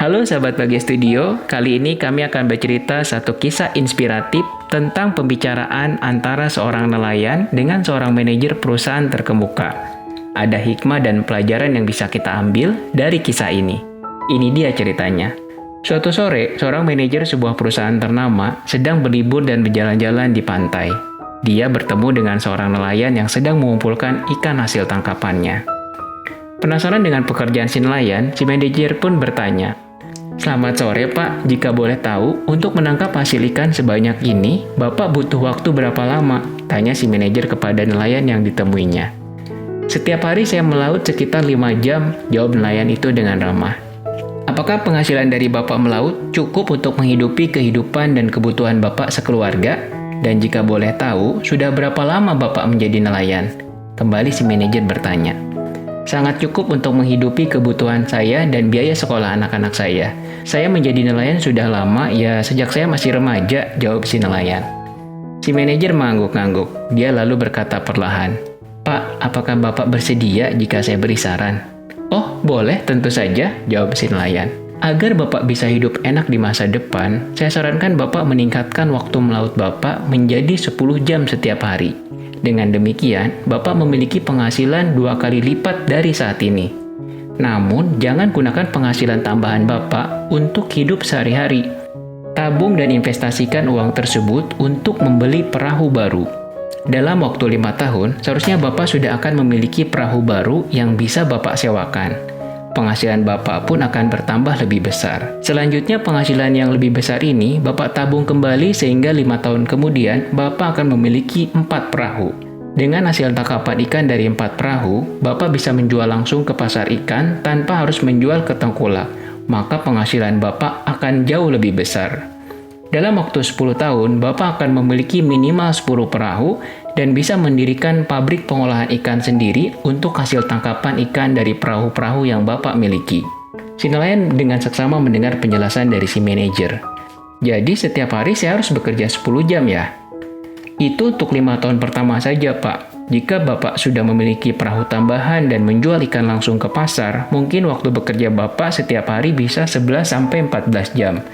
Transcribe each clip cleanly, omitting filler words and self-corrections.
Halo sahabat Bagai Studio, kali ini kami akan bercerita satu kisah inspiratif tentang pembicaraan antara seorang nelayan dengan seorang manajer perusahaan terkemuka. Ada hikmah dan pelajaran yang bisa kita ambil dari kisah ini. Ini dia ceritanya. Suatu sore, seorang manajer sebuah perusahaan ternama sedang berlibur dan berjalan-jalan di pantai. Dia bertemu dengan seorang nelayan yang sedang mengumpulkan ikan hasil tangkapannya. Penasaran dengan pekerjaan si nelayan, si manajer pun bertanya, "Selamat sore Pak, jika boleh tahu, untuk menangkap hasil ikan sebanyak ini, Bapak butuh waktu berapa lama?" Tanya si manajer kepada nelayan yang ditemuinya. "Setiap hari saya melaut sekitar 5 jam, jawab nelayan itu dengan ramah. "Apakah penghasilan dari Bapak melaut cukup untuk menghidupi kehidupan dan kebutuhan Bapak sekeluarga? Dan jika boleh tahu, sudah berapa lama Bapak menjadi nelayan?" Kembali si manajer bertanya. "Sangat cukup untuk menghidupi kebutuhan saya dan biaya sekolah anak-anak saya. Saya menjadi nelayan sudah lama, ya sejak saya masih remaja," jawab si nelayan. Si manajer mengangguk-angguk. Dia lalu berkata perlahan, "Pak, apakah Bapak bersedia jika saya beri saran?" "Oh, boleh, tentu saja," jawab si nelayan. "Agar Bapak bisa hidup enak di masa depan, saya sarankan Bapak meningkatkan waktu melaut Bapak menjadi 10 jam setiap hari. Dengan demikian, Bapak memiliki penghasilan 2 kali lipat dari saat ini. Namun, jangan gunakan penghasilan tambahan Bapak untuk hidup sehari-hari. Tabung dan investasikan uang tersebut untuk membeli perahu baru. Dalam waktu 5 tahun, seharusnya Bapak sudah akan memiliki perahu baru yang bisa Bapak sewakan. Penghasilan Bapak pun akan bertambah lebih besar. Selanjutnya, penghasilan yang lebih besar ini Bapak tabung kembali sehingga 5 tahun kemudian Bapak akan memiliki 4 perahu. Dengan hasil tangkapan ikan dari 4 perahu, Bapak bisa menjual langsung ke pasar ikan tanpa harus menjual ke tengkulak. Maka penghasilan Bapak akan jauh lebih besar. Dalam waktu 10 tahun, Bapak akan memiliki minimal 10 perahu dan bisa mendirikan pabrik pengolahan ikan sendiri untuk hasil tangkapan ikan dari perahu-perahu yang Bapak miliki." Si nelayan dengan seksama mendengar penjelasan dari si manajer. "Jadi setiap hari saya harus bekerja 10 jam ya?" "Itu untuk 5 tahun pertama saja Pak. Jika Bapak sudah memiliki perahu tambahan dan menjual ikan langsung ke pasar, mungkin waktu bekerja Bapak setiap hari bisa 11-14 jam.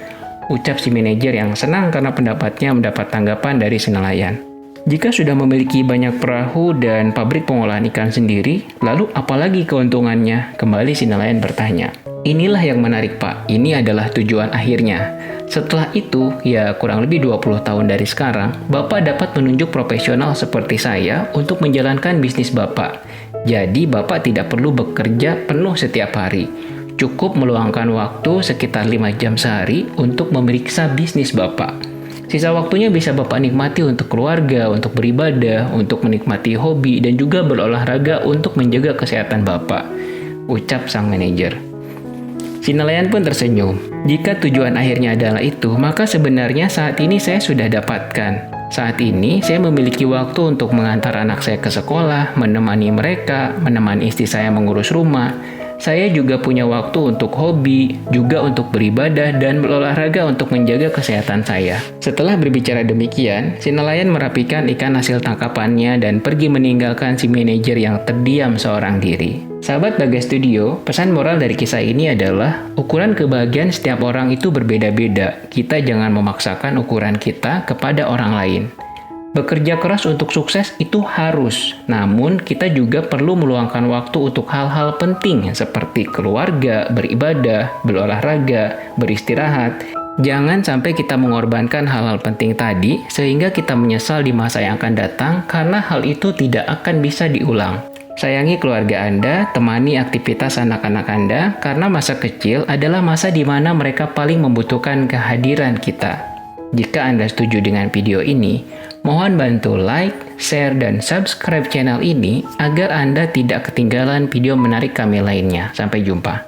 Ucap si manajer yang senang karena pendapatnya mendapat tanggapan dari si nelayan. Jika sudah memiliki banyak perahu dan pabrik pengolahan ikan sendiri, lalu apalagi keuntungannya? Kembali si nelayan bertanya. "Inilah yang menarik Pak, ini adalah tujuan akhirnya. Setelah itu, ya kurang lebih 20 tahun dari sekarang, Bapak dapat menunjuk profesional seperti saya untuk menjalankan bisnis Bapak. Jadi Bapak tidak perlu bekerja penuh setiap hari. Cukup meluangkan waktu sekitar 5 jam sehari untuk memeriksa bisnis Bapak. Sisa waktunya bisa Bapak nikmati untuk keluarga, untuk beribadah, untuk menikmati hobi, dan juga berolahraga untuk menjaga kesehatan Bapak," ucap sang manajer. Si nelayan pun tersenyum. "Jika tujuan akhirnya adalah itu, maka sebenarnya saat ini saya sudah dapatkan. Saat ini saya memiliki waktu untuk mengantar anak saya ke sekolah, menemani mereka, menemani istri saya mengurus rumah. Saya juga punya waktu untuk hobi, juga untuk beribadah dan berolahraga untuk menjaga kesehatan saya." Setelah berbicara demikian, si nelayan merapikan ikan hasil tangkapannya dan pergi meninggalkan si manajer yang terdiam seorang diri. Sahabat Bagai Studio, pesan moral dari kisah ini adalah ukuran kebahagiaan setiap orang itu berbeda-beda. Kita jangan memaksakan ukuran kita kepada orang lain. Bekerja keras untuk sukses itu harus, namun kita juga perlu meluangkan waktu untuk hal-hal penting seperti keluarga, beribadah, berolahraga, beristirahat. Jangan sampai kita mengorbankan hal-hal penting tadi sehingga kita menyesal di masa yang akan datang karena hal itu tidak akan bisa diulang. Sayangi keluarga Anda, temani aktivitas anak-anak Anda karena masa kecil adalah masa di mana mereka paling membutuhkan kehadiran kita. Jika Anda setuju dengan video ini, mohon bantu like, share, dan subscribe channel ini agar Anda tidak ketinggalan video menarik kami lainnya. Sampai jumpa.